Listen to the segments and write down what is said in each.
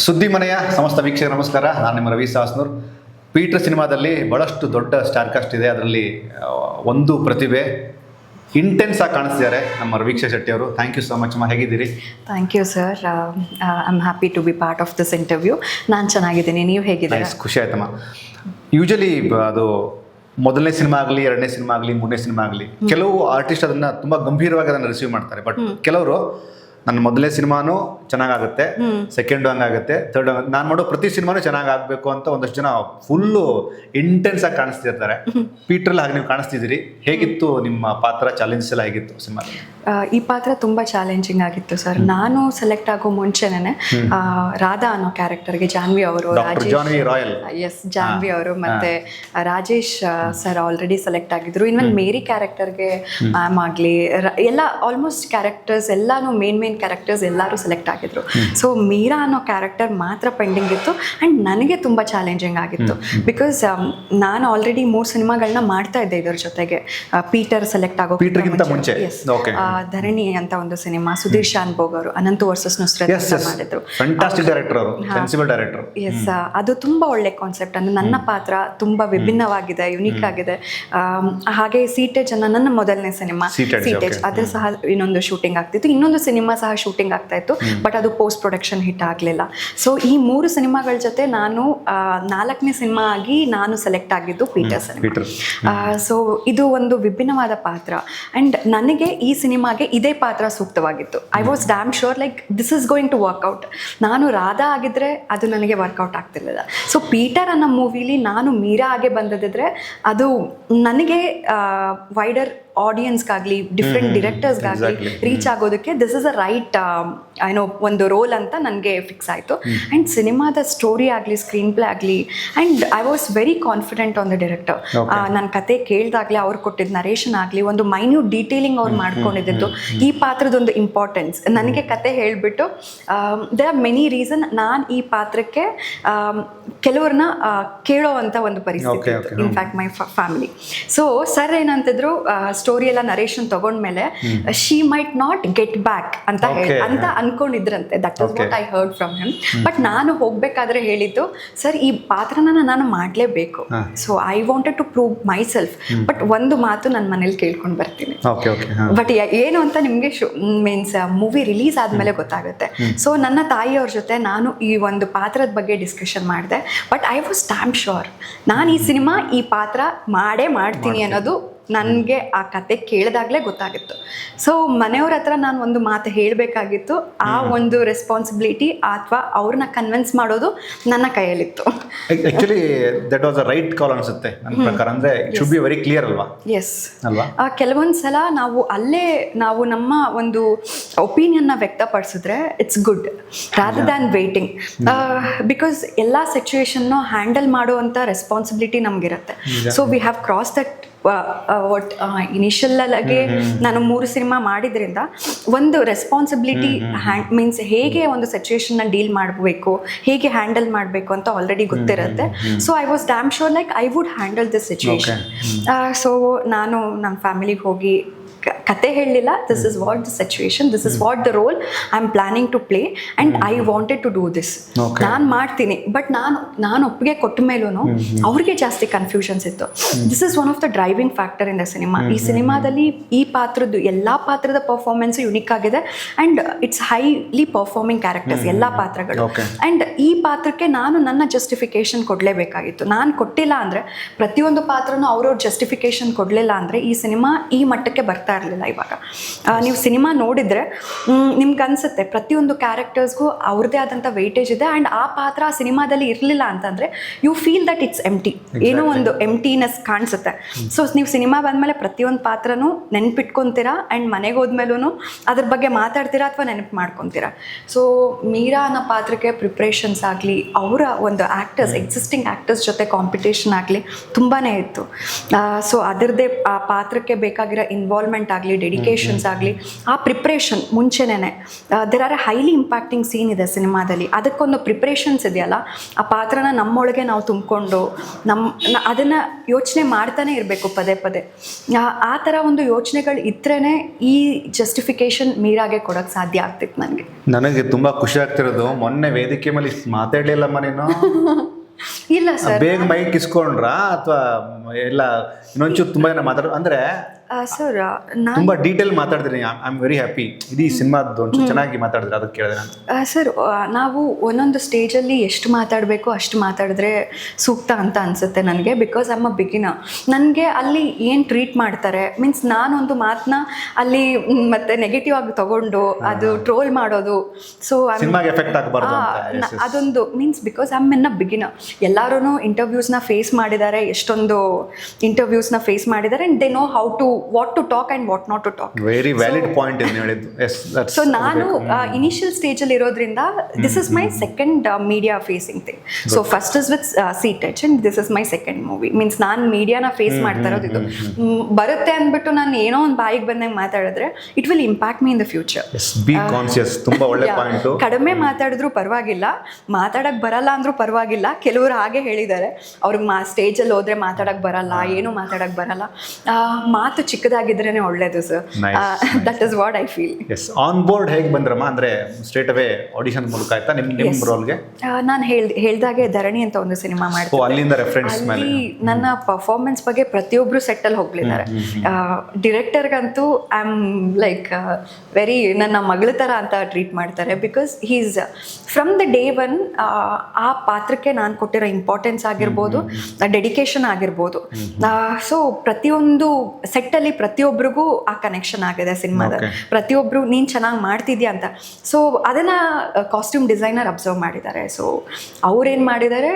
ಸುದ್ದಿ ಮನೆಯ ಸಮಸ್ತ ವೀಕ್ಷಕರ ನಮಸ್ಕಾರ. ನಾನು ನಿಮ್ಮ ರವಿ ಸಾಸ್ನೂರ್. ಪೀಟರ್ ಸಿನಿಮಾದಲ್ಲಿ ಭಾಳಷ್ಟು ದೊಡ್ಡ ಸ್ಟಾರ್ ಕಾಸ್ಟ್ ಇದೆ. ಅದರಲ್ಲಿ ಒಂದು ಪ್ರತಿಭೆ ಇಂಟೆನ್ಸ್ ಆಗಿ ಕಾಣಿಸ್ತಿದ್ದಾರೆ ನಮ್ಮ ರವೀಕ್ಷಾ ಶೆಟ್ಟಿ ಅವರು. ಥ್ಯಾಂಕ್ ಯು ಸೊ ಮಚ್ ಅಮ್ಮ, ಹೇಗಿದ್ದೀರಿ? Thank you sir, I am happy to be part of this interview. ನಾನು ಚೆನ್ನಾಗಿದ್ದೀನಿ, ನೀವು ಹೇಗಿದ್ದೀರಾ? ಖುಷಿ ಆಯ್ತಮ್ಮ. ಯೂಶಲಿ ಅದು ಮೊದಲನೇ ಸಿನಿಮಾ ಆಗಲಿ, ಎರಡನೇ ಸಿನಿಮಾ ಆಗಲಿ, ಮೂರನೇ ಸಿನಿಮಾ ಆಗಲಿ, ಕೆಲವು ಆರ್ಟಿಸ್ಟ್ ಅದನ್ನು ತುಂಬ ಗಂಭೀರವಾಗಿ ಅದನ್ನು ರಿಸೀವ್ ಮಾಡ್ತಾರೆ. ಬಟ್ ಕೆಲವರು ನನ್ನ ಮೊದಲನೇ ಸಿನಿಮಾನು ಚೆನ್ನಾಗಾಗುತ್ತೆ, ಸೆಕೆಂಡ್ ಹಂಗಾಗುತ್ತೆ, ಥರ್ಡ್ ಹಂಗ, ನಾನು ಮಾಡೋ ಪ್ರತಿ ಸಿನಿಮಾನು ಚೆನ್ನಾಗಿ ಆಗಬೇಕು ಅಂತ ಒಂದಷ್ಟು ಜನ ಫುಲ್ಲು ಇಂಟೆನ್ಸ್ ಆಗಿ ಕಾಣಿಸ್ತಿರ್ತಾರೆ. ಪೀಟ್ರಲ್ಲಿ ಹಾಗೆ ನೀವು ಕಾಣಿಸ್ತಿದ್ದೀರಿ. ಹೇಗಿತ್ತು ನಿಮ್ಮ ಪಾತ್ರ? ಚಾಲೆಂಜಸ್ ಎಲ್ಲ ಹೇಗಿತ್ತು ಸಿನಿಮಾದಲ್ಲಿ? ಈ ಪಾತ್ರ ತುಂಬ ಚಾಲೆಂಜಿಂಗ್ ಆಗಿತ್ತು ಸರ್. ನಾನು ಸೆಲೆಕ್ಟ್ ಆಗೋ ಮುಂಚೆನೇ ರಾಧಾ ಅನ್ನೋ ಕ್ಯಾರೆಕ್ಟರ್ಗೆ ಜಾನ್ವಿ ಅವರು, ಎಸ್ ಜಾನ್ವಿ ಅವರು ಮತ್ತೆ ರಾಜೇಶ್ ಸರ್ ಆಲ್ರೆಡಿ ಸೆಲೆಕ್ಟ್ ಆಗಿದ್ರು. ಇನ್ಮೇಲೆ ಮೇರಿ ಕ್ಯಾರೆಕ್ಟರ್ಗೆ ಮ್ಯಾಮ್ ಆಗಲಿ ಎಲ್ಲ ಆಲ್ಮೋಸ್ಟ್ ಕ್ಯಾರೆಕ್ಟರ್ಸ್ ಎಲ್ಲಾನು ಮೇನ್ ಕ್ಯಾರೆಕ್ಟರ್ಸ್ ಎಲ್ಲರೂ ಸೆಲೆಕ್ಟ್ ಆಗಿದ್ರು. ಸೊ ಮೀರಾ ಅನ್ನೋ ಕ್ಯಾರೆಕ್ಟರ್ ಮಾತ್ರ ಪೆಂಡಿಂಗ್ ಇತ್ತು. ಆ್ಯಂಡ್ ನನಗೆ ತುಂಬ ಚಾಲೆಂಜಿಂಗ್ ಆಗಿತ್ತು. ಬಿಕಾಸ್ ನಾನು ಆಲ್ರೆಡಿ 3 ಸಿನಿಮಾಗಳನ್ನ ಮಾಡ್ತಾ ಇದ್ದೆ ಇದರ ಜೊತೆಗೆ. ಪೀಟರ್ ಸೆಲೆಕ್ಟ್ ಆಗೋ ಮುಂಚೆ ಧರಣಿ ಅಂತ ಒಂದು ಸಿನಿಮಾ, ಸುಧೀರ್ ಶಾನ್ಭೋಗ್ ಅವರು ಅನಂತು ವರ್ಸಸ್ ನುಸ್ರತ್ ಮಾಡಿದ್ರು. ಎಸ್, ಅದು ತುಂಬ ಒಳ್ಳೆ ಕಾನ್ಸೆಪ್ಟ್. ಅಂದ್ರೆ ನನ್ನ ಪಾತ್ರ ತುಂಬ ವಿಭಿನ್ನವಾಗಿದೆ, ಯುನೀಕ್ ಆಗಿದೆ. ಹಾಗೆ ಸೀಟೇಜ್ ಅನ್ನ ನನ್ನ ಮೊದಲನೇ ಸಿನಿಮಾ ಸೀಟೇಜ್ ಅದ್ರ ಸಹ ಇನ್ನೊಂದು ಶೂಟಿಂಗ್ ಆಗ್ತಿತ್ತು. ಇನ್ನೊಂದು ಸಿನಿಮಾ ಸಹ ಶೂಟಿಂಗ್ ಆಗ್ತಾ ಇತ್ತು, ಬಟ್ ಅದು ಪೋಸ್ಟ್ ಪ್ರೊಡಕ್ಷನ್ ಹಿಟ್ ಆಗಲಿಲ್ಲ. ಸೊ ಈ 3 ಸಿನಿಮಾಗಳ ಜೊತೆ ನಾನು 4ನೇ ಸಿನಿಮಾ ಆಗಿ ನಾನು ಸೆಲೆಕ್ಟ್ ಆಗಿದ್ದು ಪೀಟರ್ ಸಿನಿಮಾ. ಸೊ ಇದು ಒಂದು ವಿಭಿನ್ನವಾದ ಪಾತ್ರ. ಆ್ಯಂಡ್ ನನಗೆ ಈ ಸಿನಿಮಾಗೆ ಇದೇ ಪಾತ್ರ ಸೂಕ್ತವಾಗಿತ್ತು. I was damn sure like this is going to work out. ನಾನು ರಾಧಾ ಆಗಿದ್ರೆ ಅದು ನನಗೆ ವರ್ಕೌಟ್ ಆಗ್ತಿರ್ಲಿಲ್ಲ. ಸೊ ಪೀಟರ್ ಅನ್ನೋ ಮೂವಿಲಿ ನಾನು ಮೀರಾ ಆಗಿ ಬಂದಿದ್ದರೆ ಅದು ನನಗೆ ವೈಡರ್ ಆಡಿಯನ್ಸ್ಗಾಗಲಿ ಡಿಫ್ರೆಂಟ್ ಡಿರೆಕ್ಟರ್ಸ್ಗಾಗಲಿ ರೀಚ್ ಆಗೋದಕ್ಕೆ ದಿಸ್ ಇಸ್ ಅ ರೈಟ್ ಏನೋ ಒಂದು ರೋಲ್ ಅಂತ ನನಗೆ ಫಿಕ್ಸ್ ಆಯಿತು. ಆ್ಯಂಡ್ ಸಿನಿಮಾದ ಸ್ಟೋರಿ ಆಗಲಿ, ಸ್ಕ್ರೀನ್ ಪ್ಲೇ ಆಗಲಿ, and I was very confident on the director. ನನ್ನ ಕತೆ ಕೇಳಿದಾಗಲೇ ಅವ್ರು ಕೊಟ್ಟಿದ್ದ ನರೇಷನ್ ಆಗಲಿ, ಒಂದು ಮೈನ್ಯೂಟ್ ಡೀಟೇಲಿಂಗ್ ಅವ್ರು ಮಾಡ್ಕೊಂಡಿದ್ದು ಈ ಪಾತ್ರದೊಂದು ಇಂಪಾರ್ಟೆನ್ಸ್ ನನಗೆ ಕತೆ ಹೇಳಿಬಿಟ್ಟು ದೇರ್ ಆರ್ ಮೆನಿ ರೀಸನ್ ನಾನು ಈ ಪಾತ್ರಕ್ಕೆ ಕೆಲವ್ರನ್ನ ಕೇಳೋ ಅಂತ ಒಂದು ಪರಿಸ್ಥಿತಿ ಇತ್ತು. In fact my family. So sir ಏನಂತಿದ್ರು, ಸ್ಟೋರಿ ಎಲ್ಲ ನರೇಷನ್ ತಗೊಂಡ್ಮೇಲೆ she might not get back ಅಂತ ಅನ್ಕೊಂಡಿದ್ರಂತೆ. That is what I heard from him. But ನಾನು ಹೋಗ್ಬೇಕಾದ್ರೆ ಹೇಳಿದ್ದು, ಸರ್ ಈ ಪಾತ್ರನ ನಾನು ಮಾಡಲೇಬೇಕು. So I wanted to prove myself. But ಒಂದು ಮಾತು ನನ್ನ ಮನೇಲಿ ಕೇಳ್ಕೊಂಡು ಬರ್ತೀನಿ. ಬಟ್ ಏನು ಅಂತ ನಿಮಗೆ ಮೀನ್ಸ್ ಮೂವಿ ರಿಲೀಸ್ ಆದಮೇಲೆ ಗೊತ್ತಾಗುತ್ತೆ. ಸೊ ನನ್ನ ತಾಯಿಯವ್ರ ಜೊತೆ ನಾನು ಈ ಒಂದು ಪಾತ್ರದ ಬಗ್ಗೆ ಡಿಸ್ಕಷನ್ ಮಾಡಿದೆ. But I was damn sure ನಾನು ಈ ಸಿನಿಮಾ ಈ ಪಾತ್ರ ಮಾಡೇ ಮಾಡ್ತೀನಿ ಅನ್ನೋದು ನನಗೆ ಆ ಕತೆ ಕೇಳಿದಾಗಲೇ ಗೊತ್ತಾಗಿತ್ತು. ಸೊ ಮನೆಯವ್ರ ಹತ್ರ ನಾನು ಒಂದು ಮಾತು ಹೇಳಬೇಕಾಗಿತ್ತು. ಆ ಒಂದು ರೆಸ್ಪಾನ್ಸಿಬಿಲಿಟಿ ಅಥವಾ ಅವ್ರನ್ನ ಕನ್ವಿನ್ಸ್ ಮಾಡೋದು ನನ್ನ ಕೈಯಲ್ಲಿತ್ತು. Actually that was a right call ಅನ್ಸುತ್ತೆ ನನ್ನ ಪ್ರಕಾರ. ಅಂದ್ರೆ it should be very clear ಅಲ್ವಾ? ಎಸ್ ಅಲ್ವಾ. ಕೆಲವೊಂದು ಸಲ ನಾವು ನಮ್ಮ ಒಂದು ಒಪಿನಿಯನ್ನ ವ್ಯಕ್ತಪಡಿಸಿದ್ರೆ it's good rather than waiting. Because ಎಲ್ಲ ಸಿಚುವೇಶನ್ನು ಹ್ಯಾಂಡಲ್ ಮಾಡುವಂಥ ರೆಸ್ಪಾನ್ಸಿಬಿಲಿಟಿ ನಮಗಿರುತ್ತೆ. So we have cross that what initial ಆಗಿ ನಾನು 3 ಸಿನಿಮಾ ಮಾಡಿದ್ರಿಂದ ಒಂದು ರೆಸ್ಪಾನ್ಸಿಬಿಲಿಟಿ ಮೀನ್ಸ್ ಹೇಗೆ ಒಂದು ಸಿಚುವೇಶನ್ನ ಡೀಲ್ ಮಾಡಬೇಕು, ಹೇಗೆ ಹ್ಯಾಂಡಲ್ ಮಾಡಬೇಕು ಅಂತ ಆಲ್ರೆಡಿ ಗೊತ್ತಿರುತ್ತೆ. So I was damn sure like I would handle this situation. So ನಾನು ನಮ್ಮ ಫ್ಯಾಮಿಲಿಗೆ ಹೋಗಿ ಕತೆ ಹೇಳಲಿಲ್ಲ. This is what the situation, this is what the role I am planning to play and I wanted to do this. ನಾನು ಮಾಡ್ತೀನಿ. But ನಾನು ಒಪ್ಪಿಗೆ ಕೊಟ್ಟ ಮೇಲೂ ಅವ್ರಿಗೆ ಜಾಸ್ತಿ ಕನ್ಫ್ಯೂಷನ್ಸ್ ಇತ್ತು. This is one of the driving factor in the cinema. ಈ ಸಿನಿಮಾದಲ್ಲಿ ಈ ಪಾತ್ರದ ಎಲ್ಲ ಪಾತ್ರದ ಪರ್ಫಾರ್ಮೆನ್ಸು ಯುನಿಕ್ ಆಗಿದೆ. And it's highly performing characters ಎಲ್ಲ ಪಾತ್ರಗಳು. ಆ್ಯಂಡ್ ಈ ಪಾತ್ರಕ್ಕೆ ನಾನು ನನ್ನ ಜಸ್ಟಿಫಿಕೇಶನ್ ಕೊಡಲೇಬೇಕಾಗಿತ್ತು. ನಾನು ಕೊಟ್ಟಿಲ್ಲ ಅಂದರೆ, ಪ್ರತಿಯೊಂದು ಪಾತ್ರನೂ ಅವ್ರವ್ರ ಜಸ್ಟಿಫಿಕೇಶನ್ ಕೊಡಲಿಲ್ಲ ಅಂದರೆ ಈ ಸಿನಿಮಾ ಈ ಮಟ್ಟಕ್ಕೆ ಬರ್ತಾ ಇರಲಿಲ್ಲ. ಇವಾಗ ನೀವು ಸಿನಿಮಾ ನೋಡಿದರೆ ನಿಮ್ಗೆ ಅನಿಸುತ್ತೆ ಪ್ರತಿಯೊಂದು ಕ್ಯಾರೆಕ್ಟರ್ಸ್ಗೂ ಅವ್ರದ್ದೇ ಆದಂಥ ವೆಯ್ಟೇಜ್ ಇದೆ. ಆ್ಯಂಡ್ ಆ ಪಾತ್ರ ಆ ಸಿನಿಮಾದಲ್ಲಿ ಇರಲಿಲ್ಲ ಅಂತಂದರೆ ಯು ಫೀಲ್ ದಟ್ ಇಟ್ಸ್ ಎಂಟಿ, ಏನೋ ಒಂದು ಎಂಟಿನೆಸ್ ಕಾಣಿಸುತ್ತೆ. ಸೊ ನೀವು ಸಿನಿಮಾ ಬಂದಮೇಲೆ ಪ್ರತಿಯೊಂದು ಪಾತ್ರನೂ ನೆನ್ಪಿಟ್ಕೊತೀರಾ. ಆ್ಯಂಡ್ ಮನೆಗೆ ಹೋದ್ಮೇಲೂ ಅದ್ರ ಬಗ್ಗೆ ಮಾತಾಡ್ತೀರಾ ಅಥವಾ ನೆನಪು ಮಾಡ್ಕೊತೀರಾ. ಸೊ ಮೀರಾ ಅನ್ನೋ ಪಾತ್ರಕ್ಕೆ ಪ್ರಿಪ್ರೇಷನ್ಸ್ ಆಗಲಿ, ಅವರ ಒಂದು ಆ್ಯಕ್ಟರ್ಸ್ ಎಕ್ಸಿಸ್ಟಿಂಗ್ ಆ್ಯಕ್ಟರ್ಸ್ ಜೊತೆ ಕಾಂಪಿಟೇಷನ್ ಆಗಲಿ ತುಂಬಾ ಇತ್ತು. ಸೊ ಅದರದ್ದೇ ಆ ಪಾತ್ರಕ್ಕೆ ಬೇಕಾಗಿರೋ ಇನ್ವಾಲ್ವ್ಮೆಂಟ್ ಕಮಿಟ್ಮೆಂಟ್ ಆಗಲಿ, ಡೆಡಿಕೇಶನ್ಸ್ ಆಗಲಿ, ಆ ಪ್ರಿಪ್ರೇಷನ್ ಮುಂಚೆನೇ there are a highly impacting scene ಇದೆ ಸಿನಿಮಾದಲ್ಲಿ. ಅದಕ್ಕೊಂದು ಪ್ರಿಪ್ರೇಷನ್ಸ್ ಇದೆಯಲ್ಲ, ಆ ಪಾತ್ರನ ನಮ್ಮೊಳಗೆ ನಾವು ತುಂಬಿಕೊಂಡು ಅದನ್ನು ಯೋಚನೆ ಮಾಡ್ತಾನೆ ಇರಬೇಕು ಪದೇ ಪದೇ. ಆ ಥರ ಒಂದು ಯೋಚನೆಗಳು ಇದ್ರೇ ಈ ಜಸ್ಟಿಫಿಕೇಶನ್ ಮೀರಾಗೆ ಕೊಡೋಕ್ಕೆ ಸಾಧ್ಯ ಆಗ್ತಿತ್ತು ನನಗೆ. ನನಗೆ ತುಂಬ ಖುಷಿ ಆಗ್ತಿರೋದು, ಮೊನ್ನೆ ವೇದಿಕೆ ಮೇಲೆ ಇಷ್ಟು ಮಾತಾಡಲಿಲ್ಲಮ್ಮ ನೀನು. ಇಲ್ಲ ಸರ್, ಬೇಗ ಮೈಕ್ ಇಸ್ಕೊಂಡ್ರಾ ಅಥವಾ ಎಲ್ಲ ಇನ್ನೊಂಚೂರು ತುಂಬ ಜನ ಅಂದರೆ ಸರ್ ನಾನು ತುಂಬ ಡೀಟೇಲ್ ಮಾತಾಡಿದ್ರಿ. I am very happy. ಇಡೀ ಸಿನಿಮಾದ್ದು ಒಂಚೂರು ಚೆನ್ನಾಗಿ ಮಾತಾಡಿದ್ರೆ ಅದಕ್ಕೆ ಕೇಳಿದೆ ನಾನು. ಸರ್ ನಾವು ಒಂದೊಂದು ಸ್ಟೇಜಲ್ಲಿ ಎಷ್ಟು ಮಾತಾಡಬೇಕು ಅಷ್ಟು ಮಾತಾಡಿದ್ರೆ ಸೂಕ್ತ ಅಂತ ಅನಿಸುತ್ತೆ ನನಗೆ. Because I am a beginner. ನನಗೆ ಅಲ್ಲಿ ಏನು ಟ್ರೀಟ್ ಮಾಡ್ತಾರೆ ಮೀನ್ಸ್ ನಾನೊಂದು ಮಾತನ್ನ ಅಲ್ಲಿ ಮತ್ತೆ ನೆಗೆಟಿವ್ ಆಗಿ ತಗೊಂಡು ಅದು ಟ್ರೋಲ್ ಮಾಡೋದು, ಸೊ ಸಿನಿಮಾಗೆ ಎಫೆಕ್ಟ್ ಆಗಬಾರ್ದು ಅದೊಂದು means because I am an a beginner. ಎಲ್ಲರೂ ಇಂಟರ್ವ್ಯೂಸ್ನ ಫೇಸ್ ಮಾಡಿದ್ದಾರೆ, ಎಷ್ಟೊಂದು ಇಂಟರ್ವ್ಯೂಸ್ನ ಫೇಸ್ ಮಾಡಿದ್ದಾರೆ, and they know how to what to talk and what not to talk. Very valid point ಇದೆ ಹೇಳಿದ್ದು. ಸೊ ನಾನು ಇನಿಷಿಯಲ್ ಸ್ಟೇಜಲ್ಲಿ ಇರೋದ್ರಿಂದ this is my second media facing thing. So first is with ಸೀಟೆಚ್ and this is my second movie. Means ನಾನು ಮೀಡಿಯಾನ face ಮಾಡ್ತಾ ಇರೋದು ಇದು. ಬರುತ್ತೆ ಅಂದ್ಬಿಟ್ಟು ನಾನು ಏನೋ ಒಂದು ಬಾಯಿಗೆ ಬಂದಂಗೆ ಮಾತಾಡಿದ್ರೆ it will impact me in the future. B conscious. ತುಂಬ ಒಳ್ಳೆ ಪಾಯಿಂಟ್. ಕಡಿಮೆ ಮಾತಾಡಿದ್ರು ಪರವಾಗಿಲ್ಲ, ಮಾತಾಡಕ್ಕೆ ಬರಲ್ಲ ಅಂದ್ರೂ ಪರವಾಗಿಲ್ಲ. ಕೆಲವರು ಹಾಗೆ ಹೇಳಿದ್ದಾರೆ, ಅವ್ರಿಗೆ ಸ್ಟೇಜಲ್ಲಿ ಹೋದ್ರೆ ಮಾತಾಡಕ್ಕೆ ಬರಲ್ಲ, ಏನು ಮಾತಾಡಕ್ಕೆ ಬರಲ್ಲ. ಮಾತು ಚಿಕ್ಕದಾಗಿದ್ರೇನೆ ಒಳ್ಳೇದು sir. That is what I feel. Yes. On board ಹೇಗೆ ಬಂದ್ರಮ್ಮ? ಅಂದರೆ ಸ್ಟ್ರೇಟ್ ಅವೇ ಆಡಿಷನ್ ಮೂಲಕ ಆಯ್ತಾ ನಿಮ್ಮ ರೋಲ್ಗೆ? ನಾನು ಹೇಳ್ದಾಗೆ ಧರಣಿ ಅಂತ ಒಂದು ಸಿನಿಮಾ ಮಾಡಿದೆ. ಅಲ್ಲಿಂದ ರೆಫರೆನ್ಸ್ ಮೇಲೆ ಅಲ್ಲಿ ನನ್ನ ಪರ್ಫಾರ್ಮೆನ್ಸ್ ಬಗ್ಗೆ ಪ್ರತಿಯೊಬ್ಬರು ಸೆಟ್ಟಲ್ಲಿ ಹೋಗ್ಲಿದ್ದಾರೆ. ಡಿರೆಕ್ಟರ್ಗಂತೂ ಐ ಆಮ್ ಲೈಕ್ ವೆರಿ ನನ್ನ ಮಗಳ ಥರ ಅಂತ ಟ್ರೀಟ್ ಮಾಡ್ತಾರೆ. Because he's from the day one ಆ ಪಾತ್ರಕ್ಕೆ ನಾನು ಕೊಟ್ಟಿರೋ ಇಂಪಾರ್ಟೆನ್ಸ್ ಆಗಿರ್ಬೋದು, ಡೆಡಿಕೇಶನ್ ಆಗಿರ್ಬೋದು. ಸೊ ಪ್ರತಿಯೊಂದು ಸೆಟ್ಟಲ್ಲಿ ಪ್ರತಿಯೊಬ್ಬರಿಗೂ ಆ ಕನೆಕ್ಷನ್ ಆಗಿದೆ ಸಿನಿಮಾದಲ್ಲಿ. ಪ್ರತಿಯೊಬ್ಬರು ನೀನು ಚೆನ್ನಾಗಿ ಮಾಡ್ತಿದ್ಯಾ ಅಂತ. ಸೊ ಅದನ್ನು ಕಾಸ್ಟ್ಯೂಮ್ ಡಿಸೈನರ್ ಅಬ್ಸರ್ವ್ ಮಾಡಿದ್ದಾರೆ. ಸೊ ಅವ್ರೇನು ಮಾಡಿದ್ದಾರೆ,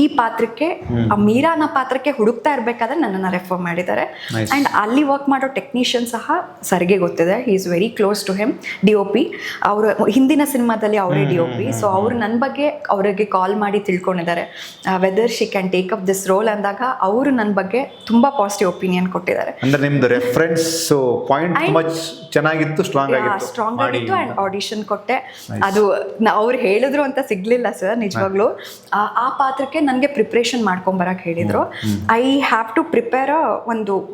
ಈ ಪಾತ್ರಕ್ಕೆ ಆ ಮೀರಾನ ಪಾತ್ರಕ್ಕೆ ಹುಡುಕ್ತಾ ಇರಬೇಕಾದ್ರೆ ನನ್ನನ್ನು ರೆಫರ್ ಮಾಡಿದ್ದಾರೆ. ಆ್ಯಂಡ್ ಅಲ್ಲಿ ವರ್ಕ್ ಮಾಡೋ ಟೆಕ್ನಿಷಿಯನ್ ಸಹ ಸರ್ಗೆ ಗೊತ್ತಿದೆ. He is very close to him. DOP ಅವರು ಹಿಂದಿನ ಸಿನಿಮಾದಲ್ಲಿ ಅವರೇ DOP. ಸೊ ಅವರು ನನ್ನ ಬಗ್ಗೆ ಅವರಿಗೆ ಕಾಲ್ ಮಾಡಿ ತಿಳ್ಕೊಂಡಿದ್ದಾರೆ whether she can take up this role ಅಂದಾಗ ಅವರು ನನ್ನ ಬಗ್ಗೆ ತುಂಬ ಪಾಸಿಟಿವ್ ಒಪಿನಿಯನ್ ಕೊಟ್ಟಿದ್ದಾರೆ. ಅಂದ್ರೆ ನಿಮ್ದು ರೆಫರೆನ್ಸ್ ಪಾಯಿಂಟ್ ತುಂಬಾ ಚೆನ್ನಾಗಿತ್ತು, ಸ್ಟ್ರಾಂಗ್ ಆಗಿತ್ತು. ಆ್ಯಂಡ್ ಆಡಿಷನ್ ಕೊಟ್ಟೆ. ಅದು ಅವ್ರು ಹೇಳಿದ್ರು ಅಂತ ಸಿಗ್ಲಿಲ್ಲ ಸರ್ ನಿಜವಾಗ್ಲೂ. ಆ ಪಾತ್ರಕ್ಕೆ ನನಗೆ ಪ್ರಿಪ್ರೇಷನ್ ಮಾಡ್ಕೊಂಬರಕ್ಕೆ ಹೇಳಿದ್ರು. ಐ ಹ್ಯಾವ್ ಟು ಪ್ರಿಪೇರ್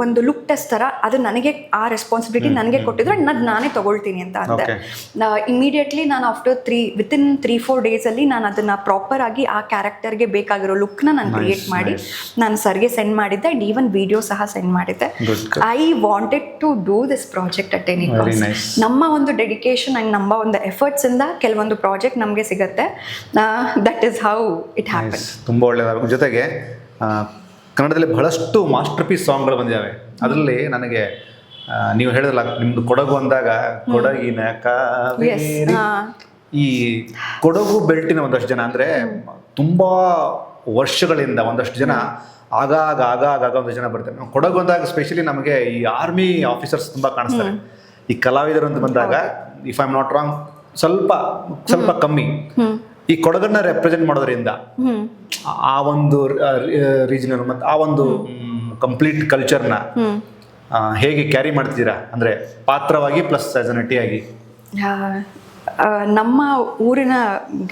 ಒಂದು ಲುಕ್ ಟೆಸ್ಟ್ ಥರ. ಅದು ನನಗೆ ಆ ರೆಸ್ಪಾನ್ಸಿಬಿಲಿಟಿ ನನಗೆ ಕೊಟ್ಟಿದ್ರು. ಅದು ನಾನೇ ತಗೊಳ್ತೀನಿ ಅಂತ ಅಂದೆ. ಇಮಿಡಿಯೇಟ್ಲಿ ನಾನು ವಿತಿನ್ 3-4 ಡೇಸಲ್ಲಿ ನಾನು ಅದನ್ನು ಪ್ರಾಪರ್ ಆಗಿ ಆ ಕ್ಯಾರೆಕ್ಟರ್ಗೆ ಬೇಕಾಗಿರೋ ಲುಕ್ನ ನಾನು ಕ್ರಿಯೇಟ್ ಮಾಡಿ ನಾನು ಸರ್ಗೆ ಸೆಂಡ್ ಮಾಡಿದ್ದೆ. ಆ್ಯಂಡ್ ಈವನ್ ವಿಡಿಯೋ ಸಹ ಸೆಂಡ್ ಮಾಡಿದ್ದೆ. I wanted to do this project at any cost. ನಮ್ಮ ಒಂದು ಡೆಡಿಕೇಶನ್ ಆ್ಯಂಡ್ ನಮ್ಮ ಒಂದು ಎಫರ್ಟ್ಸ್ ಇಂದ ಕೆಲವೊಂದು ಪ್ರಾಜೆಕ್ಟ್ ನಮಗೆ ಸಿಗುತ್ತೆ. That is how it happen. ತುಂಬ ಒಳ್ಳೆಯದಾಗುತ್ತೆ. ಜೊತೆಗೆ ಕನ್ನಡದಲ್ಲಿ ಬಹಳಷ್ಟು ಮಾಸ್ಟರ್ ಪೀಸ್ ಸಾಂಗ್ಗಳು ಬಂದಿದ್ದಾವೆ. ಅದರಲ್ಲಿ ನನಗೆ ನೀವು ಹೇಳಿದ್ರಲ್ಲ ನಿಮ್ದು ಕೊಡಗು ಅಂದಾಗ ಕೊಡಗಿನ ಕಾವೇರಿ, ಈ ಕೊಡಗು ಬೆಲ್ಟಿನ ಒಂದಷ್ಟು ಜನ ಅಂದರೆ ತುಂಬ ವರ್ಷಗಳಿಂದ ಒಂದಷ್ಟು ಜನ ಆಗಾಗ ಒಂದಷ್ಟು ಜನ ಬರ್ತಾರೆ. ನಾವು ಕೊಡಗು ಅಂದಾಗ ಸ್ಪೆಷಲಿ ನಮಗೆ ಈ ಆರ್ಮಿ ಆಫೀಸರ್ಸ್ ತುಂಬ ಕಾಣಿಸ್ತಾರೆ. ಈ ಕಲಾವಿದರು ಅಂತ ಬಂದಾಗ if I am not wrong ಸ್ವಲ್ಪ ಕಮ್ಮಿ. ಈ ಕೊಡಗನ್ನ ರೆಪ್ರೆಸೆಂಟ್ ಮಾಡೋದ್ರಿಂದ ಆ ಒಂದು ರೀಜನಲ್ ಮತ್ತು ಆ ಒಂದು ಕಂಪ್ಲೀಟ್ ಕಲ್ಚರ್ನ ಹೇಗೆ ಕ್ಯಾರಿ ಮಾಡ್ತಿದ್ದೀರಾ, ಅಂದರೆ ಪಾತ್ರವಾಗಿ ಪ್ಲಸ್ ಆಸ್ ಅ ನಟಿಯಾಗಿ? ನಮ್ಮ ಊರಿನ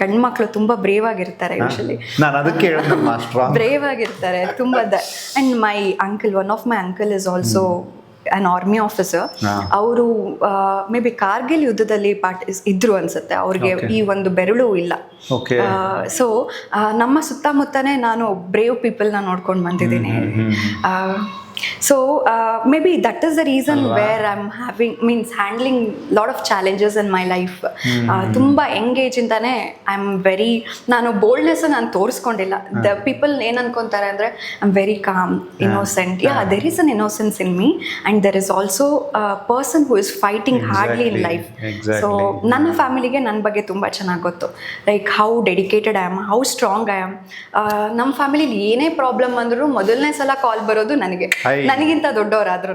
ಗಂಡು ಮಕ್ಕಳು ತುಂಬ ಬ್ರೇವ್ ಆಗಿರ್ತಾರೆ. ಯೂಶಲಿ ನಾನು ಅದಕ್ಕೆ ಬ್ರೇವ್ ಆಗಿರ್ತಾರೆ ತುಂಬ. And my uncle, one of my uncle is also an army officer. ಅವರು ಮೇ ಬಿ ಕಾರ್ಗಿಲ್ ಯುದ್ಧದಲ್ಲಿ ಇದ್ರು ಅನ್ಸುತ್ತೆ. ಅವ್ರಿಗೆ ಈ ಒಂದು ಬೆರಳು ಇಲ್ಲ. ಸೊ ನಮ್ಮ ಸುತ್ತಮುತ್ತನೇ ನಾನು ಬ್ರೇವ್ ಪೀಪಲ್ನ ನೋಡ್ಕೊಂಡು ಬಂದಿದ್ದೀನಿ. So maybe that is the reason where I'm handling lot of challenges in my life. ತುಂಬಾ ಎಂಗೇಜ್ ಇಂದಾನೆ I'm very, ನಾನು ಬೋಲ್ಡ್ನೆಸ್ ನಾನು ತೋರಿಸ್ಕೊಂಡಿಲ್ಲ. The people ಏನ್ ಅನ್ಕೊಂತಾರೆ ಅಂದ್ರೆ I'm very calm, innocent. Yeah, there is an innocence in me and there is also a person who is fighting hardly in life. So ನನ್ನ ಫ್ಯಾಮಿಲಿಗೆ ನನ್ನ ಬಗ್ಗೆ ತುಂಬಾ ಚೆನ್ನಾಗಿ ಗೊತ್ತು. Like how dedicated I am, how strong I am. ನಮ್ಮ ಫ್ಯಾಮಿಲಿಲಿ ಏನೇ problem ಅಂದ್ರೂ ಮೊದಲನೇ ಸಲ ಕಾಲ್ ಬರೋದು ನನಗಿಂತ ದೊಡ್ಡವರಾದ್ರೂ.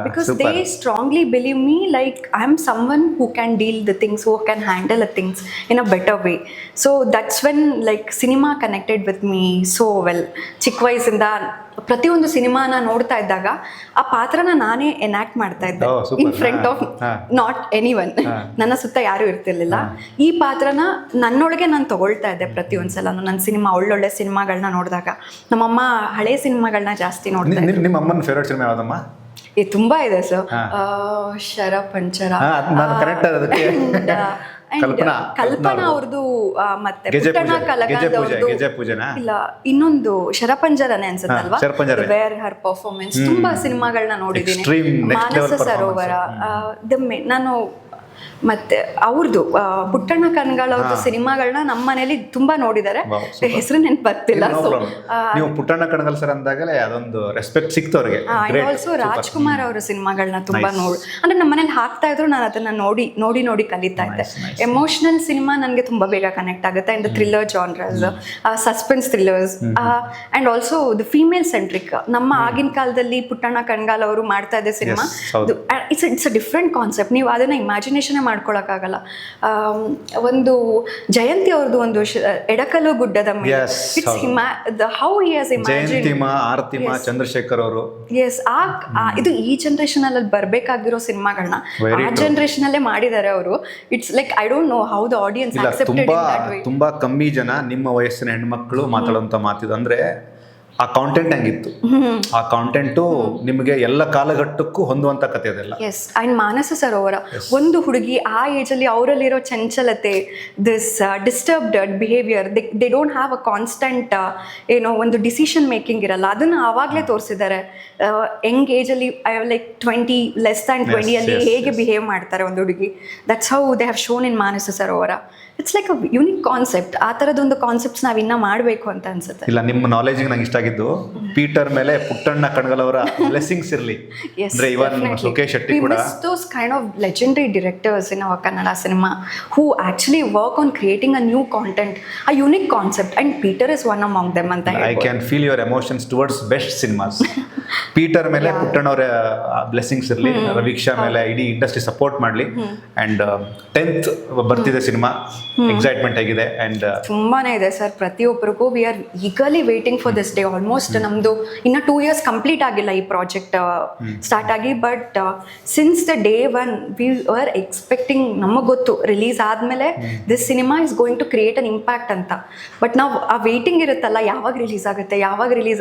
Because they strongly believe me like I am someone who can deal the things, who can handle the things in a better way. So that's when like cinema connected with me so well. ಚಿಕ್ಕ ವಯಸ್ಸಿಂದ ಪ್ರತಿಯೊಂದು ಸಿನಿಮಾನ ನೋಡ್ತಾ ಇದ್ದಾಗ ಆ ಪಾತ್ರನ ನಾನೇ enact ಮಾಡ್ತಾ ಇದ್ದೆ Oh, super. In front of not anyone. ನನ್ನ ಸುತ್ತ ಯಾರು ಇರ್ತಿರ್ಲಿಲ್ಲ. ಈ ಪಾತ್ರನ ನನ್ನೊಳಗೆ ನಾನು ತಗೊಳ್ತಾ ಇದ್ದೆ ಪ್ರತಿಯೊಂದ್ಸಲ ನನ್ನ ಸಿನಿಮಾ ಒಳ್ಳೊಳ್ಳೆ ಸಿನಿಮಾಗಳನ್ನ ನೋಡಿದಾಗ. ನಮ್ಮಮ್ಮ ಹಳೆ ಸಿನಿಮಾಗಳನ್ನ ಜಾಸ್ತಿ ನೋಡ್ತಾ ಇದ್ರು. ನಿಮ್ಮ ಅಮ್ಮನ ಫೇವ್ರೇಟ್ ಸಿನಿಮಾ ಯಾವ್ದಮ್ಮ? ತುಂಬಾ ಇದೆ ಸರ್. ಶರ ಪಂಚರ, ನಾನು ಕರೆಕ್ಟ್ ಅದಕ್ಕೆ ಕಲ್ಪನಾ ಅವ್ರದ್ದು, ಮತ್ತೆ ಗೆಜೆ ಪುಟ್ಟಣ್ಣ ಪೂಜೆ, ಕಲಗಾದ್ ಅವ್ರ್ದು. ಗೆಜೆ ಪೂಜೆನಾ? ಇಲ್ಲ, ಇನ್ನೊಂದು ಶರಪಂಜರನೇ ಅನ್ಸುತ್ತಲ್ವಾ, ಶರಪಂಜರ. ವೇರ್ ಹರ್ ಪರ್ಫಾರ್ಮೆನ್ಸ್. ತುಂಬಾ ಸಿನಿಮಾಗಳನ್ನ ನೋಡಿದ್ದೀನಿ. Extreme next level ಮಾನಸ ಸರೋವರ, ನಾನು ಮತ್ತೆ ಅವ್ರದ್ದು ಪುಟ್ಟಣ್ಣ ಕನ್ಗಾಳ್ ಅವ್ರದ್ದು ಸಿನಿಮಾಗಳನ್ನ ನಮ್ಮ ಮನೇಲಿ ತುಂಬಾ ನೋಡಿದ್ದಾರೆ. ಹೆಸರು ನೆನ್ಪು ಬರ್ತಿಲ್ಲ. ನೀವು ಪುಟ್ಟಣ್ಣ ಕಣಗಲ್ ಸರ್ ಅಂದಾಗಲೇ ಅದೊಂದು ರೆಸ್ಪೆಕ್ಟ್ ಸಿಕ್ತು ಅವ್ರಿಗೆ. ಆಲ್ಸೋ ರಾಜ್ಕುಮಾರ್ ಅವರ ಸಿನಿಮಾಗಳನ್ನ ತುಂಬಾ ಅಂದ್ರೆ ನಮ್ಮ ಮನೇಲಿ ಹಾಕ್ತಾ ಇದ್ರು, ನಾನು ಅದನ್ನ ನೋಡಿ ನೋಡಿ ನೋಡಿ ಕಲಿತಾ ಇದ್ದೆ. ಎಮೋಷನಲ್ ಸಿನಿಮಾ ನನಗೆ ತುಂಬಾ ಬೇಗ ಕನೆಕ್ಟ್ ಆಗುತ್ತೆ. And thriller genres, suspense thrillers, and also the female centric. ನಮ್ಮ ಆಗಿನ ಕಾಲದಲ್ಲಿ ಪುಟ್ಟಣ್ಣ ಕಣ್ಗಾಲ್ ಅವರು ಮಾಡ್ತಾ ಇದ್ದ cinema, it's a different concept. ನೀವು ಅದನ್ನ ಇಮ್ಯಾಜಿನೇಷನ್ ಮಾಡ್ಕೊಳಕ್ಕಾಗಲ್ಲ. ಒಂದು ಜಯಂತಿ ಅವ್ರದ್ದು ಒಂದು Edakallu Guddada Mele, how he has imagined. ಜಯಂತಿಮಾ, ಆರತಿಮಾ, ಚಂದ್ರಶೇಖರ್ ಅವರು. ಎಸ್, ಇದು ಈ ಜನರೇಷನ್ ಅಲ್ಲಿ ಬರ್ಬೇಕಾಗಿರೋ ಸಿನಿಮಾಗಳನ್ನ ಆ ಜನರೇಷನ್ ಅಲ್ಲೇ ಮಾಡಿದ್ದಾರೆ ಅವರು. It's like I don't know how the audience accepted in that way. ತುಂಬಾ ಕಮ್ಮಿ ಜನ ನಿಮ್ಮ ವಯಸ್ಸಿನ ಹೆಣ್ಮಕ್ಳು ಮಾತಾಡುವಂತ ಮಾತಿದು. ಅಂದ್ರೆ ಆ ಕಾಂಟೆಂಟ್ ಹೆಂಗಿತ್ತು, ಆ ಕಾಂಟೆಂಟು ನಿಮಗೆ ಎಲ್ಲ ಕಾಲಘಟ್ಟಕ್ಕೂ ಹೊಂದುವಂತ ಕಥೆ ಅದೆಲ್ಲ. ಎಸ್, ಅಂಡ್ ಮಾನಸ ಸರೋವರ, ಒಂದು ಹುಡುಗಿ ಆ ಏಜ್ ಅಲ್ಲಿ ಅವರಲ್ಲಿರೋ ಚಂಚಲತೆ, this disturbed behaviour, they don't have a constant ಏನೋ ಒಂದು ಡಿಸಿಷನ್ ಮೇಕಿಂಗ್ ಇರಲ್ಲ. ಅದನ್ನ ಆವಾಗಲೇ ತೋರಿಸಿದ್ದಾರೆ. ಯಂಗ್ ಏಜ್ ಅಲ್ಲಿ ಲೈಕ್ 20 ಲೆಸ್ ದ್ಯಾನ್ 20 ಅಲ್ಲಿ ಹೇಗೆ ಬಿಹೇವ್ ಮಾಡ್ತಾರೆ ಒಂದು ಹುಡುಗಿ. That's how they have shown in Manasa Sarovara. It's like a unique concept. ಆ ಥರದೊಂದು ಕಾನ್ಸೆಪ್ಟ್ಸ್ ನಾವು ಇನ್ನೂ ಮಾಡಬೇಕು ಅಂತ ಅನ್ಸುತ್ತೆ. ಇಲ್ಲ, ನಿಮ್ಮ ನಾಲೆಜ್ಗೆ ನಂಗೆ ಇಷ್ಟ ಆಗಿದ್ದು ಪೀಟರ್ ಮೇಲೆ ಪುಟ್ಟಣ್ಣ ಕಣಗಲ್ ಅವರ ಬ್ಲೆಸ್ಸಿಂಗ್ಸ್ ಇರಲಿ. ಅಂದ್ರೆ ಇವನ್ ಸುಕೇಶ್ ಶೆಟ್ಟಿ ಕೂಡ those kind of legendary directors in our Kannada cinema who actually work on creating a new content, a unique concept, and Peter is one among them ಅಂತ ಹೇಳ್ಬೋದು. I can feel your emotions towards best cinemas. Peter ಮೇಲೆ ಪುಟ್ಟಣ್ಣ ಅವರ blessings ಇರಲಿ, ರವೀಕ್ಷಾ ಮೇಲೆ ಇಡೀ industry support ಮಾಡಲಿ. And 10th ಬರ್ತಿದೆ cinema, excitement ಆಗಿದೆ. ಅಂಡ್ ತುಂಬಾನೇ ಇದೆ ಸರ್. ಪ್ರತಿಯೊಬ್ಬರಿಗೂ we are eagerly waiting for this day. Almost ನಮ್ದು ಇನ್ನು 2 years ಕಂಪ್ಲೀಟ್ ಆಗಿಲ್ಲ ಈ ಪ್ರಾಜೆಕ್ಟ್ ಸ್ಟಾರ್ಟ್ ಆಗಿ. But since the day one we are expecting, ನಮಗೆ ಗೊತ್ತು ರಿಲೀಸ್ ಆದಮೇಲೆ this cinema is going to create an impact ಅಂತ. ಬಟ್ ನಾವು ಆ ವೇಟಿಂಗ್ ಇರುತ್ತಲ್ಲ, ಯಾವಾಗ ರಿಲೀಸ್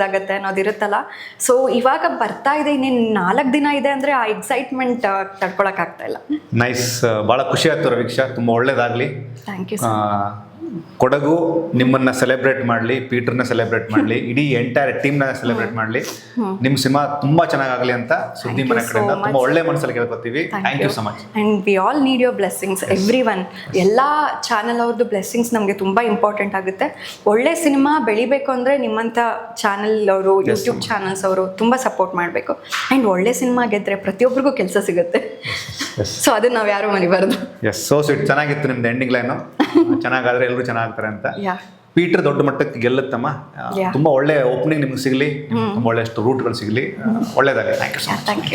ಆಗುತ್ತೆ ಅನ್ನೋದಿರುತ್ತಲ್ಲ. ಸೊ ಇವಾಗ ಬರ್ತಾ ಇದೆ, ಇನ್ನೇನು 4 ದಿನ ಇದೆ ಅಂದರೆ ಆ ಎಕ್ಸೈಟ್ಮೆಂಟ್ ತಡ್ಕೊಳಕ್ಕಾಗ್ತಾ ಇಲ್ಲ. ನೈಸ್, ಭಾಳ ಖುಷಿ ಆಯ್ತು ರವೀಕ್ಷಾ. ತುಂಬ ಒಳ್ಳೇದಾಗಲಿ. Thank you. ಕೊಡಗು ನಿಮ್ಮನ್ನ ಸೆಲೆಬ್ರೇಟ್ ಮಾಡಲಿ, ಪೀಟರ್ನ ಸೆಲೆಬ್ರೇಟ್ ಮಾಡಲಿ, ಇಡೀ ಎಂಟೈರ್ ಟೀಮ್ನ ಸೆಲೆಬ್ರೇಟ್ ಮಾಡಲಿ. ನಿಮ್ಮ ಸಿನಿಮಾ ತುಂಬಾ ಚೆನ್ನಾಗಾಗಲಿ ಅಂತ ಸುದ್ದಿ ಮನೆ ಕಡೆಯಿಂದ ತುಂಬಾ ಒಳ್ಳೆ ಮನಸ್ಸಲ್ಲಿ ಕೇಳ್ಕೊತೀವಿ. Thank you so much. And we all need your blessings, everyone. ಎಲ್ಲ ಚಾನಲ್ ಅವ್ರದ್ದು ಬ್ಲೆಸ್ಸಿಂಗ್ಸ್ ನಮಗೆ ತುಂಬ ಇಂಪಾರ್ಟೆಂಟ್ ಆಗುತ್ತೆ. ಒಳ್ಳೆ ಸಿನಿಮಾ ಬೆಳಿಬೇಕು ಅಂದರೆ ನಿಮ್ಮಂಥ ಚಾನಲ್ ಅವರು, ಯೂಟ್ಯೂಬ್ ಚಾನಲ್ಸ್ ಅವರು ತುಂಬ ಸಪೋರ್ಟ್ ಮಾಡಬೇಕು. ಆ್ಯಂಡ್ ಒಳ್ಳೆ ಸಿನಿಮಾ ಗೆದ್ದರೆ ಪ್ರತಿಯೊಬ್ಬರಿಗೂ ಕೆಲಸ ಸಿಗುತ್ತೆ. ಸೊ ಅದನ್ನ ನಾವು ಯಾರು ಮರಿಬಾರ್ದು. S, so sweet. ಚೆನ್ನಾಗಿತ್ತು ನಿಮ್ದು ಎಂಡಿಂಗ್ ಲೈನು. ಚೆನ್ನಾಗಾದ್ರೆ ಎಲ್ಲರೂ ಚೆನ್ನಾಗ್ತಾರೆ ಅಂತ. ಪೀಟರ್ ದೊಡ್ಡ ಮಟ್ಟಕ್ಕೆ ಗೆಲ್ಲುತ್ತಮ್ಮ. ತುಂಬಾ ಒಳ್ಳೆ ಓಪನಿಂಗ್ ನಿಮ್ಗೆ ಸಿಗಲಿ, ತುಂಬಾ ಒಳ್ಳೆ ರೂಟ್ಗಳು ಸಿಗಲಿ. ಒಳ್ಳೇದಾಗಲಿ. Thank you so much. Thank you.